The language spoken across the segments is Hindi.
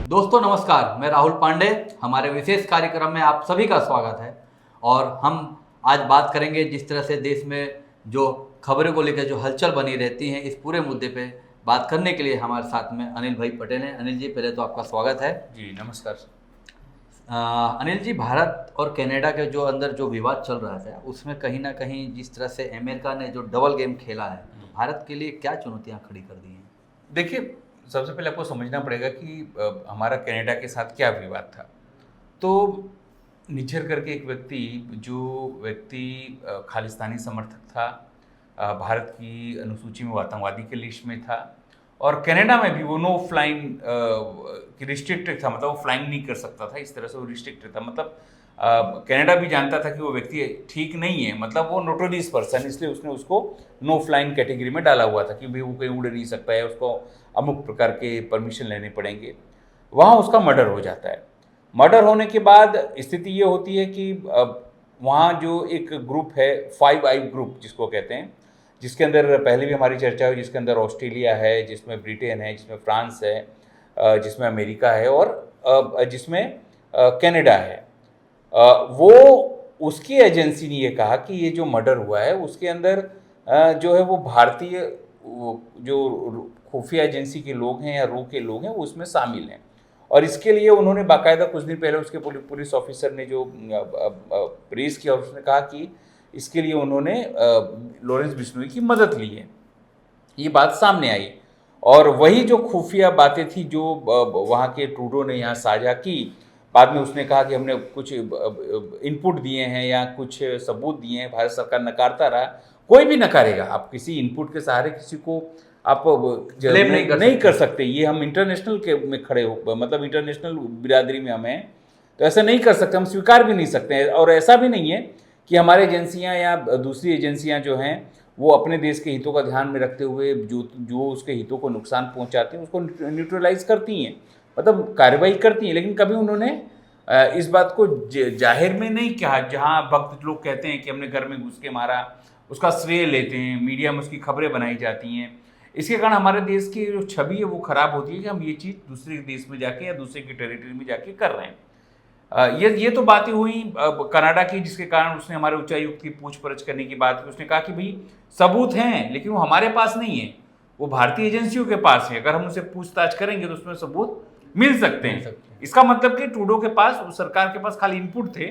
दोस्तों नमस्कार, मैं राहुल पांडे। हमारे विशेष कार्यक्रम में आप सभी का स्वागत है। और हम आज बात करेंगे जिस तरह से देश में जो खबरों को लेकर जो हलचल बनी रहती है, इस पूरे मुद्दे पे बात करने के लिए हमारे साथ में अनिल भाई पटेल हैं। अनिल जी, पहले तो आपका स्वागत है। जी नमस्कार। अनिल जी, भारत और कनाडा के जो अंदर जो विवाद चल रहा था, उसमें कहीं ना कहीं जिस तरह से अमेरिका ने जो डबल गेम खेला है, तो भारत के लिए क्या चुनौतियाँ खड़ी कर दी हैं? देखिए, सबसे पहले आपको समझना पड़ेगा कि हमारा कनाडा के साथ क्या विवाद था। तो निज्जर करके एक व्यक्ति खालिस्तानी समर्थक था, भारत की अनुसूची में आतंकवादी के लिस्ट में था, और कनाडा में भी वो नो फ्लाइंग रिस्ट्रिक्टेड था, मतलब वो फ्लाइंग नहीं कर सकता था, इस तरह से वो रिस्ट्रिक्टेड था। मतलब कनाडा भी जानता था कि वो व्यक्ति ठीक नहीं है, मतलब वो नोटोरियस पर्सन, इसलिए उसने उसको नो फ्लाइंग कैटेगरी में डाला हुआ था कि भाई वो कहीं उड़ नहीं सकता है, उसको अमुक प्रकार के परमिशन लेने पड़ेंगे। वहाँ उसका मर्डर हो जाता है। मर्डर होने के बाद स्थिति ये होती है कि वहाँ जो एक ग्रुप है, 5 आई ग्रुप जिसको कहते हैं, जिसके अंदर पहले भी हमारी चर्चा हुई, जिसके अंदर ऑस्ट्रेलिया है, जिसमें ब्रिटेन है, जिसमें फ्रांस है, जिसमें अमेरिका है, और जिसमें कनाडा है। वो उसकी एजेंसी ने ये कहा कि ये जो मर्डर हुआ है उसके अंदर जो है वो भारतीय जो खुफिया एजेंसी के लोग हैं या रू के लोग हैं वो उसमें शामिल हैं। और इसके लिए उन्होंने बाकायदा कुछ दिन पहले उसके पुलिस ऑफिसर ने जो रेज किया, उसने कहा कि इसके लिए उन्होंने लॉरेंस बिश्नोई की मदद ली है। ये बात सामने आई, और वही जो खुफिया बातें थी जो वहाँ के ट्रूडो ने यहाँ साझा की, बाद में उसने कहा कि हमने कुछ इनपुट दिए हैं या कुछ सबूत दिए हैं, भारत सरकार नकारता रहा। कोई भी नकारेगा, आप किसी इनपुट के सहारे किसी को आप नहीं कर सकते। ये हम इंटरनेशनल के में खड़े हो, मतलब इंटरनेशनल बिरादरी में हम हैं, तो ऐसा नहीं कर सकते, हम स्वीकार भी नहीं सकते हैं। और ऐसा भी नहीं है कि हमारे एजेंसियां या दूसरी एजेंसियां जो हैं वो अपने देश के हितों का ध्यान में रखते हुए जो उसके हितों को नुकसान पहुंचाते हैं उसको न्यूट्रलाइज करती हैं, मतलब कार्रवाई करती हैं। लेकिन कभी उन्होंने इस बात को जाहिर में नहीं कहा। जहां भक्त लोग कहते हैं कि हमने घर में घुस के मारा, उसका श्रेय लेते हैं, मीडिया में उसकी खबरें बनाई जाती हैं। इसके कारण हमारे देश की जो छवि है वो खराब होती है कि हम ये चीज़ दूसरे देश में जाके या दूसरे की टेरिटरी में जाके कर रहे हैं। ये तो बातें हुई कनाडा की, जिसके कारण उसने हमारे उच्चायुक्त की पूछपरछ करने की बात की। उसने कहा कि भाई सबूत हैं लेकिन वो हमारे पास नहीं है, वो भारतीय एजेंसियों के पास है। अगर हम उनसे पूछताछ करेंगे तो उसमें सबूत मिल सकते हैं। इसका मतलब कि ट्रूडो के पास, उस सरकार के पास खाली इनपुट थे,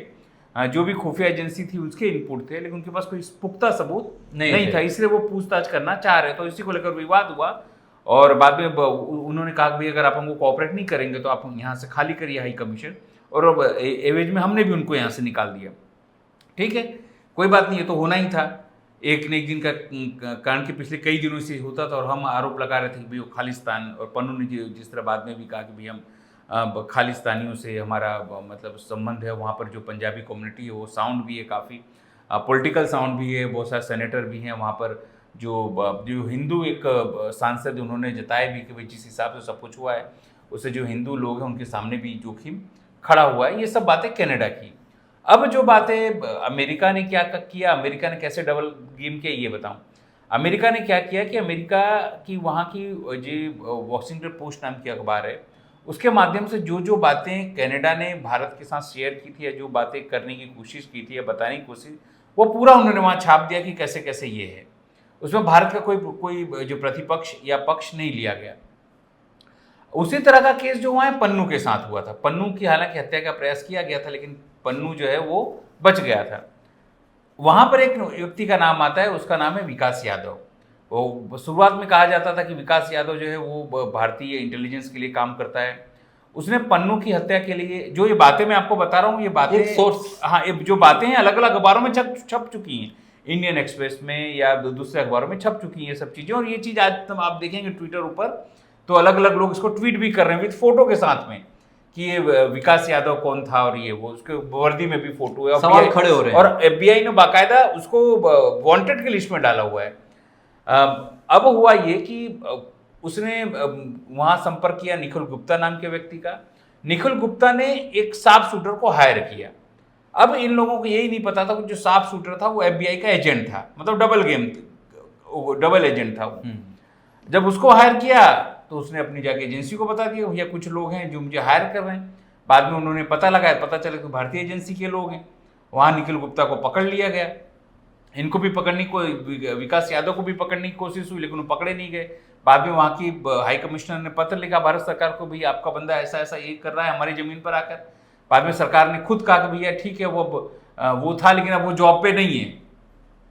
जो भी खुफिया एजेंसी थी उसके इनपुट थे, लेकिन उनके पास कोई पुख्ता सबूत नहीं था, इसलिए वो पूछताछ करना चाह रहे। तो इसी को लेकर विवाद हुआ, और बाद में उन्होंने कहा कि अगर आप हमको कोऑपरेट नहीं करेंगे तो आप यहाँ से खाली करिए हाई कमीशन, और एवज में हमने भी उनको यहाँ से निकाल दिया। ठीक है, कोई बात नहीं, ये तो होना ही था। एक न एक दिन का कारण के पिछले कई दिनों से होता था, और हम आरोप लगा रहे थे कि भाई वो खालिस्तान, और पन्नू ने जिस तरह बाद में भी कहा कि भाई हम खालिस्तानियों से हमारा मतलब संबंध है। वहाँ पर जो पंजाबी कम्युनिटी है वो साउंड भी है, काफ़ी पॉलिटिकल साउंड भी है, बहुत सारे सेनेटर भी हैं वहाँ पर। जो हिंदू एक सांसद उन्होंने जताया भी कि भाई जिस हिसाब से सब कुछ हुआ है उससे जो हिंदू लोग हैं उनके सामने भी जोखिम खड़ा हुआ है। ये सब बातें कनाडा की। अब जो बातें अमेरिका ने क्या किया, अमेरिका ने कैसे डबल गेम किया, ये बताऊँ। अमेरिका ने क्या किया कि अमेरिका की वहाँ की जो वॉशिंगटन पोस्ट नाम की अखबार है, उसके माध्यम से जो बातें कनाडा ने भारत के साथ शेयर की थी, या जो बातें करने की कोशिश की थी या बताने की कोशिश, वो पूरा उन्होंने वहाँ छाप दिया कि कैसे कैसे ये है। उसमें भारत का कोई जो प्रतिपक्ष या पक्ष नहीं लिया गया। उसी तरह का केस जो हुआ है पन्नू के साथ हुआ था। पन्नू की हालांकि हत्या का प्रयास किया गया था, लेकिन पन्नू जो है वो बच गया था। वहाँ पर एक व्यक्ति का नाम आता है, उसका नाम है विकास यादव। वो शुरुआत में कहा जाता था कि विकास यादव जो है वो भारतीय इंटेलिजेंस के लिए काम करता है। उसने पन्नू की हत्या के लिए, जो ये बातें मैं आपको बता रहा हूँ, ये बातें सोर्स, हाँ, जो बातें हैं अलग अलग अखबारों में छप चुकी हैं, इंडियन एक्सप्रेस में या दूसरे अखबारों में छप चुकी हैं ये सब चीज़ें। और ये चीज़ आज आप देखेंगे ट्विटर ऊपर तो अलग अलग लोग इसको ट्वीट भी कर रहे हैं विद फोटो के साथ में कि ये विकास यादव कौन था, और ये वो उसके वर्दी में भी फोटो है, सवाल खड़े हो रहे हैं। और FBI ने बाकायदा उसको वांटेड की लिस्ट में डाला हुआ है। अब हुआ ये कि उसने वहाँ संपर्क किया निखिल गुप्ता नाम के व्यक्ति का। निखिल गुप्ता ने एक शार्प शूटर को हायर किया। अब इन लोगों को यही नहीं पता था कि जो शार्प शूटर था वो FBI का एजेंट था, मतलब डबल एजेंट था वो। जब उसको हायर किया तो उसने अपनी जाके एजेंसी को बता दिया भैया कुछ लोग हैं जो मुझे हायर कर रहे हैं। बाद में उन्होंने पता लगाया, पता चला कि भारतीय एजेंसी के लोग हैं। वहाँ निखिल गुप्ता को पकड़ लिया गया। इनको भी पकड़ने को, विकास यादव को भी पकड़ने की कोशिश हुई, लेकिन वो पकड़े नहीं गए। बाद में वहाँ की हाई कमिश्नर ने पत्र लिखा भारत सरकार को, भैया आपका बंदा ऐसा ऐसा ये कर रहा है हमारी ज़मीन पर आकर। बाद में सरकार ने खुद कहा कि भैया ठीक है वो था, लेकिन अब वो जॉब पे नहीं है,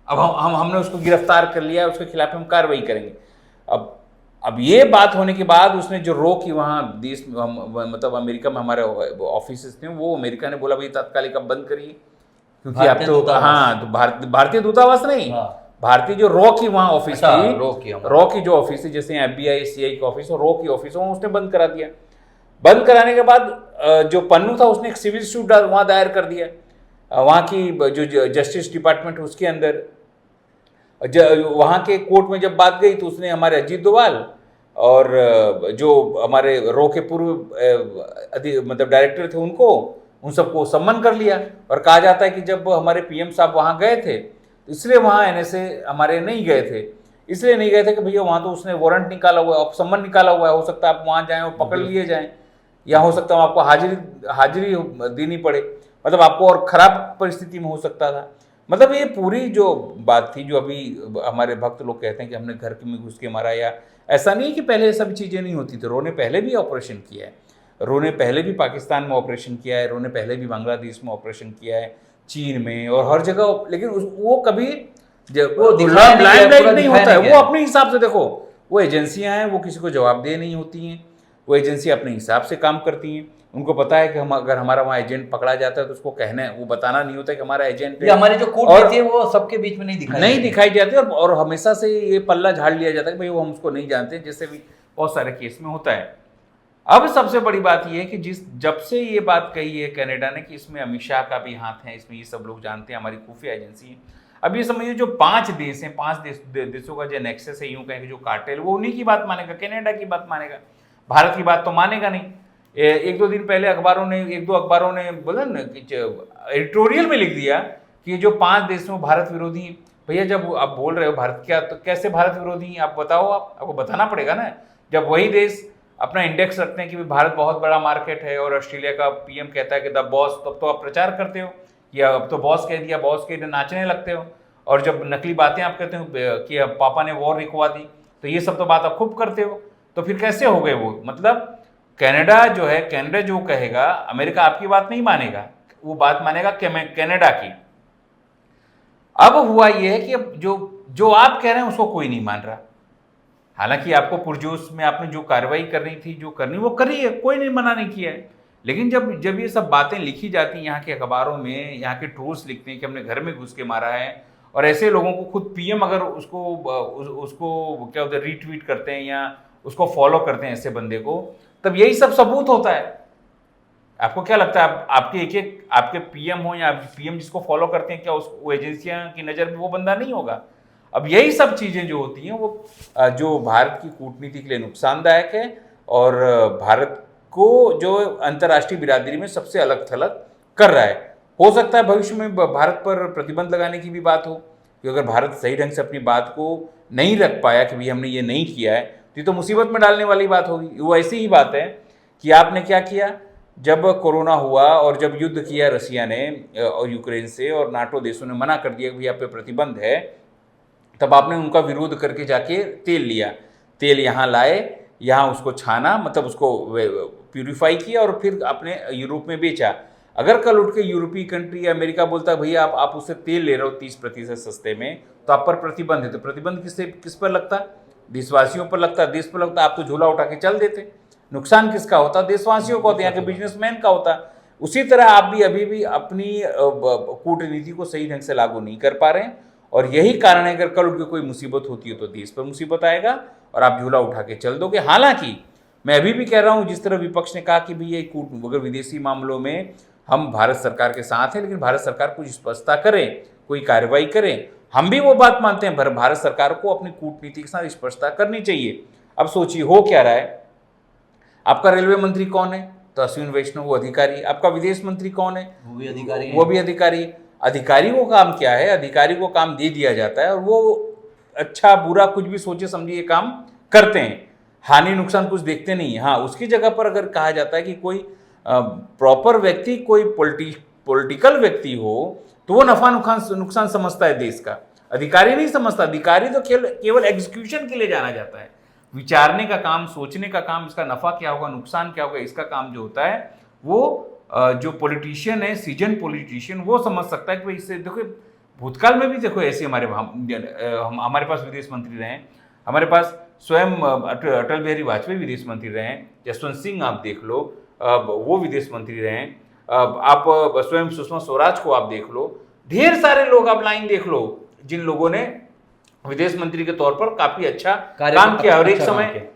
अब हमने उसको गिरफ्तार कर लिया, उसके खिलाफ हम कार्रवाई करेंगे। अब ये बात होने के बाद उसने जो रो की वहाँ देश मतलब अमेरिका में हमारे ऑफिस थे, वो अमेरिका ने बोला भाई तात्कालिक अब बंद करिए, क्योंकि अब तो हाँ तो भारतीय दूतावास नहीं, भारतीय जो रॉ की वहाँ ऑफिस थी, रॉ की जो ऑफिस थी, जैसे FBI CI की ऑफिस और रॉ की ऑफिस, वहाँ उसने बंद करा दिया। बंद कराने के बाद जो पन्नू था उसने एक सिविल सूट वहाँ दायर कर दिया, वहाँ की जो जस्टिस डिपार्टमेंट उसके अंदर। वहाँ के कोर्ट में जब बात गई तो उसने हमारे अजीत डोभाल और जो हमारे रॉ के पूर्व मतलब डायरेक्टर थे उन सबको सम्मन कर लिया। और कहा जाता है कि जब हमारे PM साहब वहाँ गए थे, इसलिए वहाँ NSA हमारे नहीं गए थे, इसलिए नहीं गए थे कि भैया वहाँ तो उसने वारंट निकाला हुआ है, सम्मन निकाला हुआ है, हो सकता है आप वहाँ जाएं और पकड़ लिए जाएं, या हो सकता है आपको हाजिरी देनी पड़े, मतलब आपको और ख़राब परिस्थिति में हो सकता था। मतलब ये पूरी जो बात थी, जो अभी हमारे भक्त लोग कहते हैं कि हमने घर में घुस के मारा, या ऐसा नहीं कि पहले ये सब चीज़ें नहीं होती थी। रो ने पहले भी ऑपरेशन किया है, रो ने पहले भी पाकिस्तान में ऑपरेशन किया है, रो ने पहले भी बांग्लादेश में ऑपरेशन किया है, चीन में और हर जगह, लेकिन वो कभी नहीं होता है। वो अपने हिसाब से, देखो वो एजेंसियां हैं, वो किसी को जवाबदेह नहीं होती हैं, वो एजेंसी अपने हिसाब से काम करती हैं। उनको पता है कि हम अगर हमारा वहाँ एजेंट पकड़ा जाता है तो उसको कहना, वो बताना नहीं होता कि हमारा एजेंट है। हमारी जो कूटनीति है वो सबके बीच में नहीं दिखाई जाती, और हमेशा से ये पल्ला झाड़ लिया जाता है कि भाई वो हम उसको नहीं जानते, जैसे भी बहुत सारे केस में होता है। अब सबसे बड़ी बात यह है कि जब से ये बात कही है कनाडा ने कि इसमें अमित शाह का भी हाथ है, इसमें ये सब लोग जानते हैं, हमारी खुफिया एजेंसी है। अब ये समझिए जो 5 देश हैं, 5 देशों का जो नेक्सस है, यूं कहें कि जो कार्टेल, वो उन्हीं की बात मानेगा, कनाडा की बात मानेगा, भारत की बात तो मानेगा नहीं। 1-2 दिन पहले एक दो अखबारों ने बोला ना कि एडिटोरियल में लिख दिया कि जो 5 देश में भारत विरोधी हैं। भैया जब आप बोल रहे हो भारत क्या, तो कैसे भारत विरोधी हैं आप बताओ, आपको बताना पड़ेगा ना। जब वही देश अपना इंडेक्स रखते हैं कि भारत बहुत बड़ा मार्केट है और ऑस्ट्रेलिया का PM कहता है कि द बॉस, तब तो आप प्रचार करते हो, या अब तो बॉस कह दिया, बॉस के नाचने लगते हो। और जब नकली बातें आप कहते हो कि पापा ने वॉर रुकवा दी, तो ये सब तो बात आप खूब करते हो। तो फिर कैसे हो गए वो, मतलब कनाडा जो है, कनाडा जो कहेगा, अमेरिका आपकी बात नहीं मानेगा, वो बात मानेगा कनाडा की। अब हुआ ये है कि अब जो आप कह रहे हैं उसको कोई नहीं मान रहा। हालांकि आपको पुरजोश में आपने जो कार्रवाई करनी थी, जो करनी वो करी है, कोई नहीं मना नहीं किया है। लेकिन जब ये सब बातें लिखी जाती हैं यहाँ के अखबारों में, यहाँ के ट्रोल्स लिखते हैं कि हमने घर में घुस के मारा है, और ऐसे लोगों को खुद PM अगर उसको क्या होता है रीट्वीट करते हैं या उसको फॉलो करते हैं ऐसे बंदे को, तब यही सब सबूत होता है। आपको क्या लगता है आपके PM हो या PM जिसको फॉलो करते हैं, क्या वो एजेंसियां की नज़र में वो बंदा नहीं होगा? अब यही सब चीज़ें जो होती हैं वो जो भारत की कूटनीति के लिए नुकसानदायक है, और भारत को जो अंतर्राष्ट्रीय बिरादरी में सबसे अलग थलग कर रहा है। हो सकता है भविष्य में भारत पर प्रतिबंध लगाने की भी बात हो, कि अगर भारत सही ढंग से अपनी बात को नहीं रख पाया कि भाई हमने ये नहीं किया है, तो ये तो मुसीबत में डालने वाली बात होगी। वो ऐसी ही बात है कि आपने क्या किया, जब कोरोना हुआ और जब युद्ध किया रसिया ने और यूक्रेन से, और NATO देशों ने मना कर दिया कि भाई आप पे प्रतिबंध है, तब आपने उनका विरोध करके जाके तेल लिया, तेल यहाँ लाए, यहाँ उसको छाना, मतलब उसको प्यूरिफाई किया और फिर आपने यूरोप में बेचा। अगर कल उठ के यूरोपीय कंट्री या अमेरिका बोलता है भैया आप उससे तेल ले रहे हो 30% सस्ते में, तो आप पर प्रतिबंध है, तो प्रतिबंध किस पर लगता? देशवासियों पर लगता, देश पर लगता। आप तो झोला उठा के चल देते। नुकसान किसका होता? देशवासियों का होता, यहाँ के बिजनेसमैन का होता। उसी तरह आप भी अभी भी अपनी कूटनीति को सही ढंग से लागू नहीं कर पा रहे हैं, और यही कारण है अगर कल उठ के कोई मुसीबत होती है तो देश पर मुसीबत आएगा और आप झूला उठा के चल दोगे। हालांकि मैं अभी भी कह रहा हूं, जिस तरह विपक्ष ने कहा कि भाई ये अगर विदेशी मामलों में हम भारत सरकार के साथ हैं, लेकिन भारत सरकार कुछ स्पष्टता करे, कोई कार्रवाई करे, हम भी वो बात मानते हैं, भारत सरकार को अपनी कूटनीति के साथ स्पष्टता करनी चाहिए। अब सोचिए हो क्या रहा है, आपका रेलवे मंत्री कौन है? तो अश्विन वैष्णव, वो अधिकारी। आपका विदेश मंत्री कौन है? वो भी अधिकारी। वो भी अधिकारी। अधिकारी को काम क्या है? अधिकारी को काम दे दिया जाता है और वो अच्छा बुरा कुछ भी सोचे समझे ये काम करते हैं। हानि नुकसान कुछ देखते नहीं है। हाँ, उसकी जगह पर अगर कहा जाता है कि कोई प्रॉपर व्यक्ति, कोई पॉलिटिकल व्यक्ति हो, तो वो नफा नुकसान समझता है देश का। अधिकारी नहीं समझता। अधिकारी तो केवल एग्जीक्यूशन के लिए जाना जाता है, विचारने का काम, सोचने का काम, इसका नफा क्या होगा, नुकसान क्या होगा, इसका काम जो होता है वो जो पॉलिटिशियन है, सीजन पॉलिटिशियन, वो समझ सकता है कि भाई इससे देखो, भूतकाल में भी देखो ऐसे हमारे पास विदेश मंत्री रहे हैं, हमारे पास स्वयं अटल बिहारी वाजपेयी विदेश मंत्री रहे हैं, जसवंत सिंह आप देख लो, वो विदेश मंत्री रहे हैं, आप स्वयं सुषमा स्वराज को आप देख लो, ढेर सारे लोग आप लाइन देख लो जिन लोगों ने विदेश मंत्री के तौर पर काफी अच्छा काम किया। और एक समय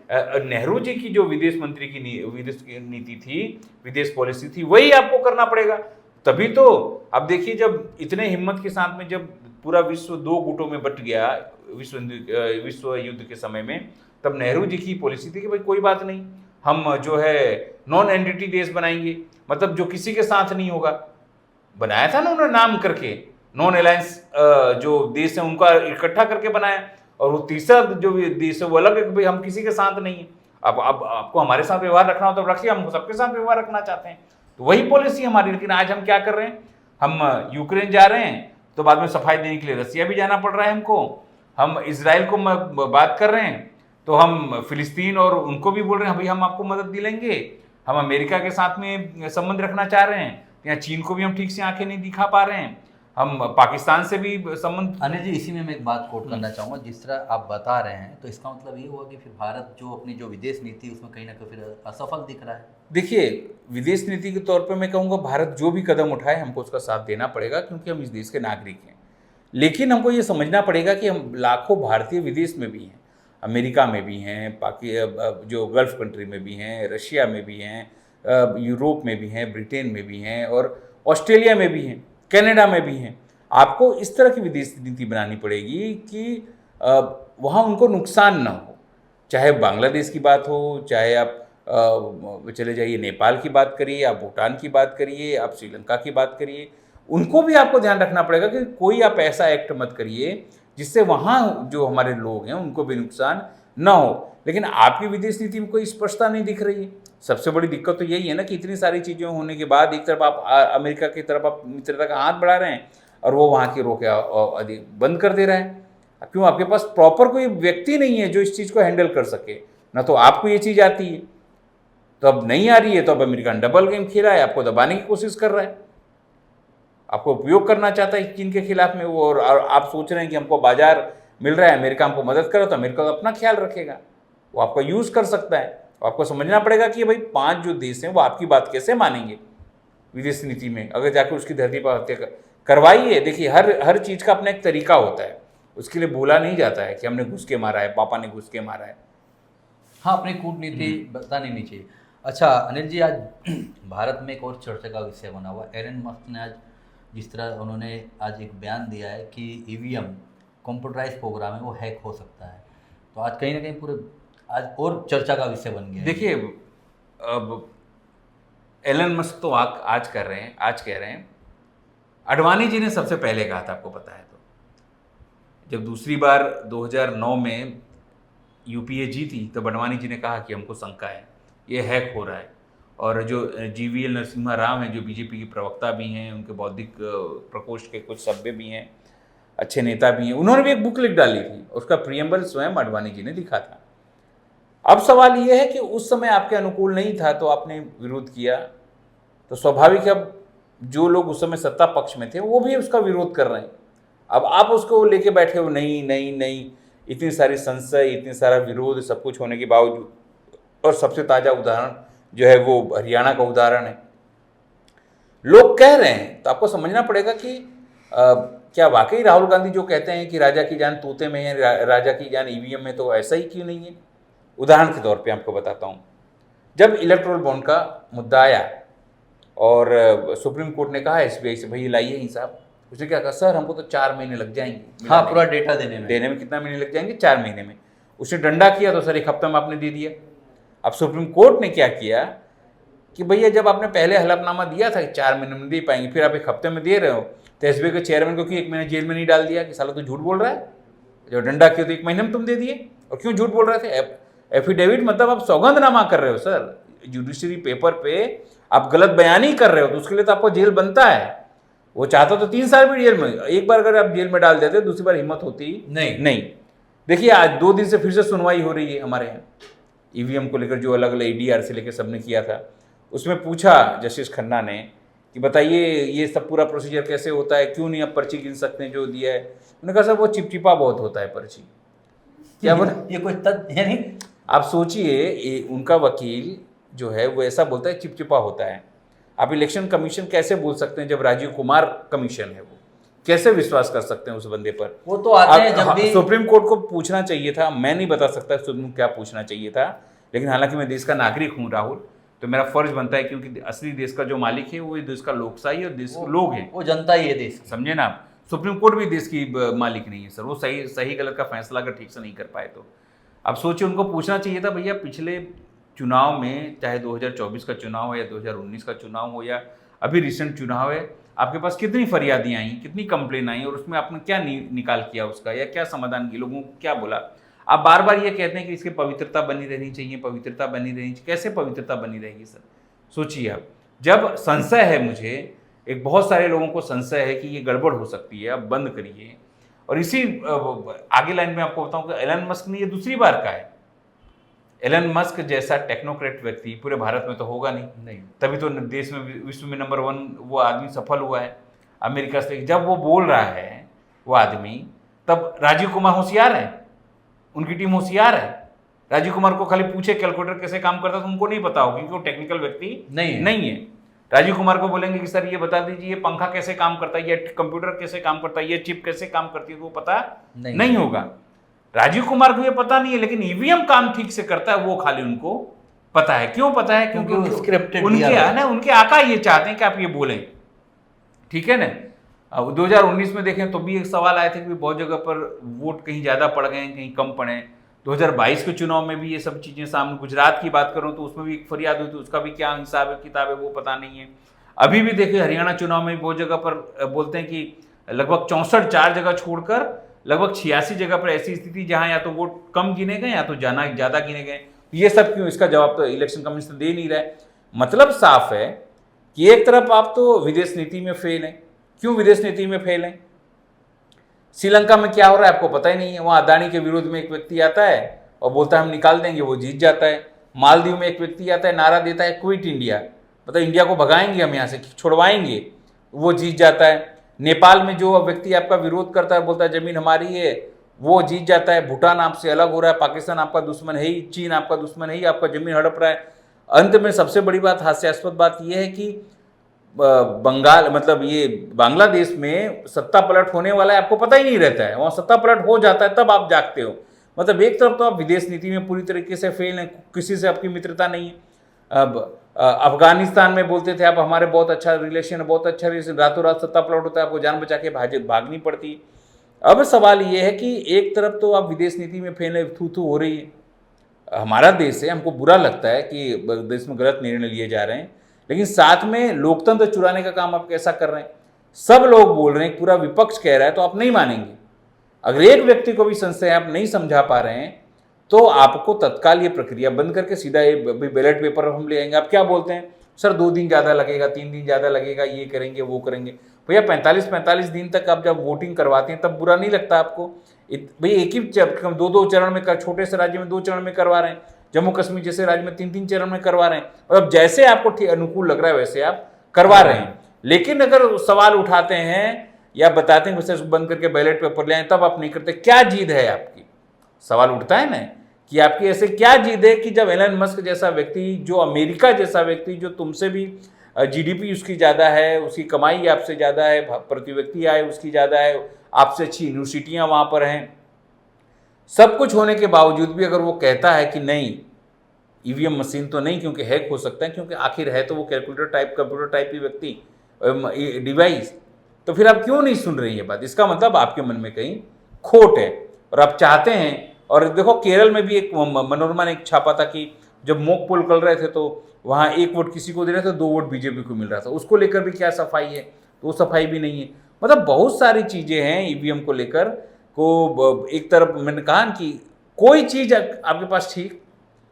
नेहरू जी की जो विदेश मंत्री की विदेश नीति थी, विदेश पॉलिसी थी, वही आपको करना पड़ेगा। तभी तो अब देखिए, जब इतने हिम्मत के साथ में जब पूरा विश्व दो गुटों में बट गया विश्व युद्ध के समय में, तब नेहरू जी की पॉलिसी थी कि भाई कोई बात नहीं, हम जो है नॉन एंटिटी देश बनाएंगे, मतलब जो किसी के साथ नहीं होगा। बनाया था ना उन्होंने नाम करके, नॉन अलायंस जो देश है उनका इकट्ठा करके बनाया, और वो तीसरा जो देश है वो अलग है कि भाई हम किसी के साथ नहीं है। अब आपको हमारे साथ व्यवहार रखना हो तो रखिए, हम सबके साथ व्यवहार रखना चाहते हैं, तो वही पॉलिसी हमारी। लेकिन आज हम क्या कर रहे हैं, हम यूक्रेन जा रहे हैं तो बाद में सफाई देने के लिए रसिया भी जाना पड़ रहा है हमको, हम इसराइल को बात कर रहे हैं तो हम फिलिस्तीन और उनको भी बोल रहे हैं भाई हम आपको मदद दिलाएंगे, हम अमेरिका के साथ में संबंध रखना चाह रहे हैं, यहाँ चीन को भी हम ठीक से आंखें नहीं दिखा पा रहे हैं, हम पाकिस्तान से भी संबंध। अनिल जी, इसी में मैं एक बात कोट करना चाहूँगा, जिस तरह आप बता रहे हैं तो इसका मतलब ये हुआ कि फिर भारत जो अपनी जो विदेश नीति उसमें कहीं ना कहीं फिर असफल दिख रहा है। देखिए, विदेश नीति के तौर पर मैं कहूँगा भारत जो भी कदम उठाए हमको उसका साथ देना पड़ेगा, क्योंकि हम इस देश के नागरिक हैं। लेकिन हमको ये समझना पड़ेगा कि हम लाखों भारतीय विदेश में भी हैं, अमेरिका में भी हैं, जो गल्फ कंट्री में भी हैं, रशिया में भी हैं, यूरोप में भी हैं, ब्रिटेन में भी हैं, और ऑस्ट्रेलिया में भी हैं, कनाडा में भी हैं। आपको इस तरह की विदेश नीति बनानी पड़ेगी कि वहाँ उनको नुकसान ना हो। चाहे बांग्लादेश की बात हो, चाहे आप चले जाइए नेपाल की बात करिए, आप भूटान की बात करिए, आप श्रीलंका की बात करिए, उनको भी आपको ध्यान रखना पड़ेगा कि कोई आप ऐसा एक्ट मत करिए जिससे वहाँ जो हमारे लोग हैं उनको भी नुकसान ना हो। लेकिन आपकी विदेश नीति में कोई स्पष्टता नहीं दिख रही है। सबसे बड़ी दिक्कत तो यही है ना कि इतनी सारी चीज़ें होने के बाद एक तरफ आप अमेरिका की तरफ आप मित्रता का हाथ बढ़ा रहे हैं और वो वहाँ की रोके बंद कर दे रहा है। क्यों? आपके पास प्रॉपर कोई व्यक्ति नहीं है जो इस चीज़ को हैंडल कर सके। ना तो आपको ये चीज़ आती है, तो अब नहीं आ रही है, तो अब अमेरिका डबल गेम खेला है, आपको दबाने की कोशिश कर रहा है, आपको उपयोग करना चाहता है चीन के खिलाफ में वो। और आप सोच रहे हैं कि हमको बाजार मिल रहा है, अमेरिका हमको मदद करे, तो अमेरिका तो अपना ख्याल रखेगा, वो आपका यूज़ कर सकता है। तो आपको समझना पड़ेगा कि भाई 5 जो देश हैं वो आपकी बात कैसे मानेंगे विदेश नीति में, अगर जाकर उसकी धरती पर हत्या करवाइए। देखिए, हर चीज़ का अपना एक तरीका होता है, उसके लिए बोला नहीं जाता है कि हमने घुस के मारा है, पापा ने घुस के मारा है। हाँ, अपनी कूटनीति बतानी नहीं चाहिए। अच्छा अनिल जी, आज भारत में एक और चर्चा का विषय बना हुआ, एलन मस्क ने आज जिस तरह उन्होंने आज एक बयान दिया है कि ईवीएम कंप्यूटराइज प्रोग्राम है वो हैक हो सकता है, तो आज कहीं ना कहीं पूरे आज और चर्चा का विषय बन गया है। देखिए, अब एलन मस्क तो आज कह रहे हैं, अडवाणी जी ने सबसे पहले कहा था, आपको पता है। तो जब दूसरी बार 2009 में यूपीए जीती तो अडवाणी जी ने कहा कि हमको शंका है ये हैक हो रहा है। और जो जीवीएल नरसिम्हा राव हैं, जो बीजेपी के प्रवक्ता भी हैं, उनके बौद्धिक प्रकोष्ठ के कुछ सभ्य भी हैं, अच्छे नेता भी हैं, उन्होंने भी एक बुक लिख डाली थी, उसका प्रियम्बल स्वयं अडवाणी जी ने लिखा था। अब सवाल ये है कि उस समय आपके अनुकूल नहीं था तो आपने विरोध किया, तो स्वाभाविक है अब जो लोग उस समय सत्ता पक्ष में थे वो भी उसका विरोध कर रहे हैं। अब आप उसको लेके बैठे हो, नहीं, इतनी सारी संशय, इतनी सारा विरोध, सब कुछ होने के बावजूद। और सबसे ताज़ा उदाहरण जो है वो हरियाणा का उदाहरण है। लोग कह रहे हैं, तो आपको समझना पड़ेगा कि क्या वाकई राहुल गांधी जो कहते हैं कि राजा की जान तोते में है, राजा की जान ईवीएम में, तो ऐसा ही क्यों नहीं है? उदाहरण के तौर पे आपको बताता हूँ, जब इलेक्टोरल बॉन्ड का मुद्दा आया और सुप्रीम कोर्ट ने कहा एसबीआई से, भाई लाइए हिसाब, उसने क्या कहा, सर हमको तो 4 महीने लग जाएंगे। हाँ, पूरा डेटा देने में कितना महीने लग जाएंगे? 4 महीने में। उसने डंडा किया तो सर 1 हफ्ता में आपने दे दिया। अब सुप्रीम कोर्ट ने क्या किया कि भैया जब आपने पहले हलफनामा दिया था कि 4 महीने में दे पाएंगे, फिर आप 1 हफ्ते में दे रहे हो, तो एसबीआई के चेयरमैन को क्यों 1 महीने जेल में नहीं डाल दिया कि साला तो झूठ बोल रहा है, जो डंडा किया तो 1 महीने में तुम दे दिए, और क्यों झूठ बोल रहे थे? एफिडेविट मतलब आप सौगंधनामा कर रहे हो सर, जुडिशरी पेपर पे आप गलत बयानी कर रहे हो तो उसके लिए तो आपको जेल बनता है। वो चाहता तो 3 साल भी जेल में, एक बार अगर आप जेल में डाल देते दूसरी बार हिम्मत होती नहीं। देखिए आज 2 दिन से फिर से सुनवाई हो रही है हमारे यहाँ ईवीएम को लेकर, जो अलग अलग ईडीआर से लेकर सबने किया था। उसमें पूछा जस्टिस खन्ना ने कि बताइए ये सब पूरा प्रोसीजर कैसे होता है, क्यों नहीं आप पर्ची गिन सकते हैं जो दिया है। उन्होंने कहा सर वो चिपचिपा बहुत होता है पर्ची। क्या बोला? ये कोई तथ्य नहीं। आप सोचिए उनका वकील जो है वो ऐसा बोलता है चिपचिपा होता है। आप इलेक्शन कमीशन कैसे बोल सकते हैं जब राजीव कुमार कमीशन है, वो कैसे विश्वास कर सकते हैं उस बंदे पर? वो तो आते हैं जब भी सुप्रीम कोर्ट को पूछना चाहिए था, मैं नहीं बता सकता सुप्रीम क्या पूछना चाहिए था, लेकिन हालांकि मैं देश का नागरिक हूँ राहुल, तो मेरा फर्ज बनता है क्योंकि असली देश का जो मालिक है वो देश का लोकशाही और देश के लोग हैं, वो जनता ही है देश की। समझे ना आप। सुप्रीम कोर्ट भी देश की मालिक नहीं है सर, वो सही गलत का फैसला अगर ठीक से नहीं कर पाए तो अब सोचिए उनको पूछना चाहिए था भैया पिछले चुनाव में, चाहे 2024 का चुनाव हो या 2019 का चुनाव हो या अभी रिसेंट चुनाव है, आपके पास कितनी फरियादें आई, कितनी कंप्लेन आई और उसमें आपने क्या निकाल किया उसका, या क्या समाधान किया, लोगों को क्या बोला। आप बार बार ये कहते हैं कि इसकी पवित्रता बनी रहनी चाहिए, पवित्रता बनी रहनी चाहिए। कैसे पवित्रता बनी रहेगी सर? सोचिए आप, जब संशय है, मुझे एक बहुत सारे लोगों को संशय है कि ये गड़बड़ हो सकती है, आप बंद करिए। और इसी आगे लाइन में आपको बताऊं कि एलन मस्क ने ये दूसरी बार कहा है। एलन मस्क जैसा टेक्नोक्रेट व्यक्ति पूरे भारत में तो होगा नहीं, तभी तो देश में विश्व में नंबर 1 वो आदमी सफल हुआ है अमेरिका से। जब वो बोल रहा है वो आदमी, तब राजीव कुमार होशियार है, उनकी टीम होशियार है। राजीव कुमार को खाली पूछे कैलकुलेटर कैसे काम करता है तो उनको नहीं पता होगा क्योंकि वो टेक्निकल व्यक्ति नहीं है। राजीव कुमार को बोलेंगे कि सर ये बता दीजिए ये पंखा कैसे काम करता है, ये कंप्यूटर कैसे काम करता है, ये चिप कैसे काम करती है, तो वो पता नहीं होगा। राजीव कुमार को ये पता नहीं है, लेकिन ईवीएम काम ठीक से करता है वो खाली उनको पता है। क्यों पता है? क्योंकि स्क्रिप्टेड उनके आका ये चाहते हैं कि आप ये बोलें, ठीक है ना। 2019 में देखें तो भी एक सवाल आए थे कि बहुत जगह पर वोट कहीं ज़्यादा पड़ गए कहीं कम पड़े। 2022 के चुनाव में भी ये सब चीज़ें सामने, गुजरात की बात करूं तो उसमें भी एक फरियाद हुई, तो उसका भी क्या हिसाब किताब है वो पता नहीं है। अभी भी देखिए हरियाणा चुनाव में बहुत जगह पर बोलते हैं कि लगभग 64 जगह छोड़कर लगभग 86 जगह पर ऐसी स्थिति जहां या तो वोट कम गिने गए या तो ज़्यादा गिने गए। ये सब क्यों? इसका जवाब तो इलेक्शन कमीशन दे नहीं रहा है। मतलब साफ है कि एक तरफ आप तो विदेश नीति में फेल हैं। क्यों विदेश नीति में फेल हैं? श्रीलंका में क्या हो रहा है आपको पता ही नहीं है। वहाँ अदानी के विरोध में एक व्यक्ति आता है और बोलता है हम निकाल देंगे, वो जीत जाता है। मालदीव में एक व्यक्ति आता है, नारा देता है क्विट इंडिया, मतलब इंडिया को भगाएंगे हम यहाँ से, छुड़वाएंगे, वो जीत जाता है। नेपाल में जो व्यक्ति आपका विरोध करता है, बोलता है जमीन हमारी है, वो जीत जाता है। भूटान आपसे अलग हो रहा है, पाकिस्तान आपका दुश्मन है ही, चीन आपका दुश्मन है ही, आपका जमीन हड़प रहा है। अंत में सबसे बड़ी बात, हास्यास्पद बात यह है कि बंगाल मतलब ये बांग्लादेश में सत्ता पलट होने वाला है, आपको पता ही नहीं रहता है। वहाँ सत्ता पलट हो जाता है तब आप जागते हो। मतलब एक तरफ तो आप विदेश नीति में पूरी तरीके से फेल हैं, किसी से आपकी मित्रता नहीं है। अब अफगानिस्तान में बोलते थे आप हमारे बहुत अच्छा रिलेशन है, बहुत अच्छा रिलेशन, रातों रात सत्ता पलट होता है, आपको जान बचा के भागनी पड़ती है। अब सवाल ये है कि एक तरफ तो आप विदेश नीति में फेल, थू हो रही है, हमारा देश है, हमको बुरा लगता है कि देश में गलत निर्णय लिए जा रहे हैं, लेकिन साथ में लोकतंत्र चुराने का काम आप कैसा कर रहे हैं? सब लोग बोल रहे हैं, पूरा विपक्ष कह रहा है, तो आप नहीं मानेंगे। अगर एक व्यक्ति को भी संशय आप नहीं समझा पा रहे हैं तो आपको तत्काल ये प्रक्रिया बंद करके सीधा ये बैलेट पेपर हम ले आएंगे। आप क्या बोलते हैं सर 2 दिन ज़्यादा लगेगा, 3 दिन ज़्यादा लगेगा, ये करेंगे वो करेंगे। भैया 45 दिन तक आप जब वोटिंग करवाते हैं तब बुरा नहीं लगता आपको? भाई एक ही 2 चरण में, छोटे से राज्य में 2 चरण में करवा रहे हैं, जम्मू कश्मीर जैसे राज्य में 3 चरण में करवा रहे हैं, और अब जैसे आपको अनुकूल लग रहा है वैसे आप करवा रहे हैं। लेकिन अगर सवाल उठाते हैं या बताते हैं वैसे बंद करके बैलेट पेपर ले आए, तब आप नहीं करते। क्या जीद है आपकी? सवाल उठता है ना कि आपकी ऐसे क्या जीद है कि जब एलन मस्क जैसा व्यक्ति, जो अमेरिका जैसा व्यक्ति, जो तुमसे भी जीडीपी उसकी ज़्यादा है, उसकी कमाई आपसे ज़्यादा है, प्रति व्यक्ति आय उसकी ज़्यादा है, आपसे अच्छी यूनिवर्सिटियाँ वहाँ पर हैं, सब कुछ होने के बावजूद भी अगर वो कहता है कि नहीं ईवीएम मशीन तो नहीं, क्योंकि हैक हो सकता है, क्योंकि आखिर है तो वो कंप्यूटर टाइप ही व्यक्ति डिवाइस, तो फिर आप क्यों नहीं सुन रहे हैं ये बात? इसका मतलब आपके मन में कहीं खोट है और आप चाहते हैं। और देखो केरल में भी एक मनोरमा ने एक छापा था कि जब मॉक पोल कर रहे थे तो वहाँ 1 वोट किसी को दे रहे थे, 2 वोट बीजेपी को मिल रहा था, उसको लेकर भी क्या सफाई है? तो वो सफाई भी नहीं है। मतलब बहुत सारी चीज़ें हैं ईवीएम को लेकर को। एक तरफ मैंने कहा कि कोई चीज़ आपके पास ठीक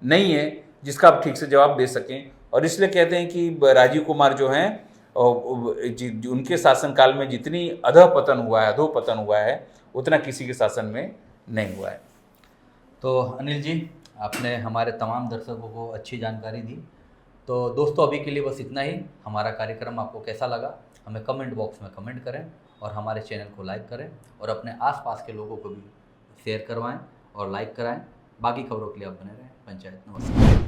नहीं है जिसका आप ठीक से जवाब दे सकें। और इसलिए कहते हैं कि राजीव कुमार जो हैं उनके शासनकाल में जितनी अधोपतन हुआ है उतना किसी के शासन में नहीं हुआ है। तो अनिल जी, आपने हमारे तमाम दर्शकों को अच्छी जानकारी दी। तो दोस्तों, अभी के लिए बस इतना ही। हमारा कार्यक्रम आपको कैसा लगा हमें कमेंट बॉक्स में कमेंट करें और हमारे चैनल को लाइक करें और अपने आसपास के लोगों को भी शेयर करवाएं और लाइक कराएं। बाकी खबरों के लिए आप बने रहें पंचायत। नमस्कार।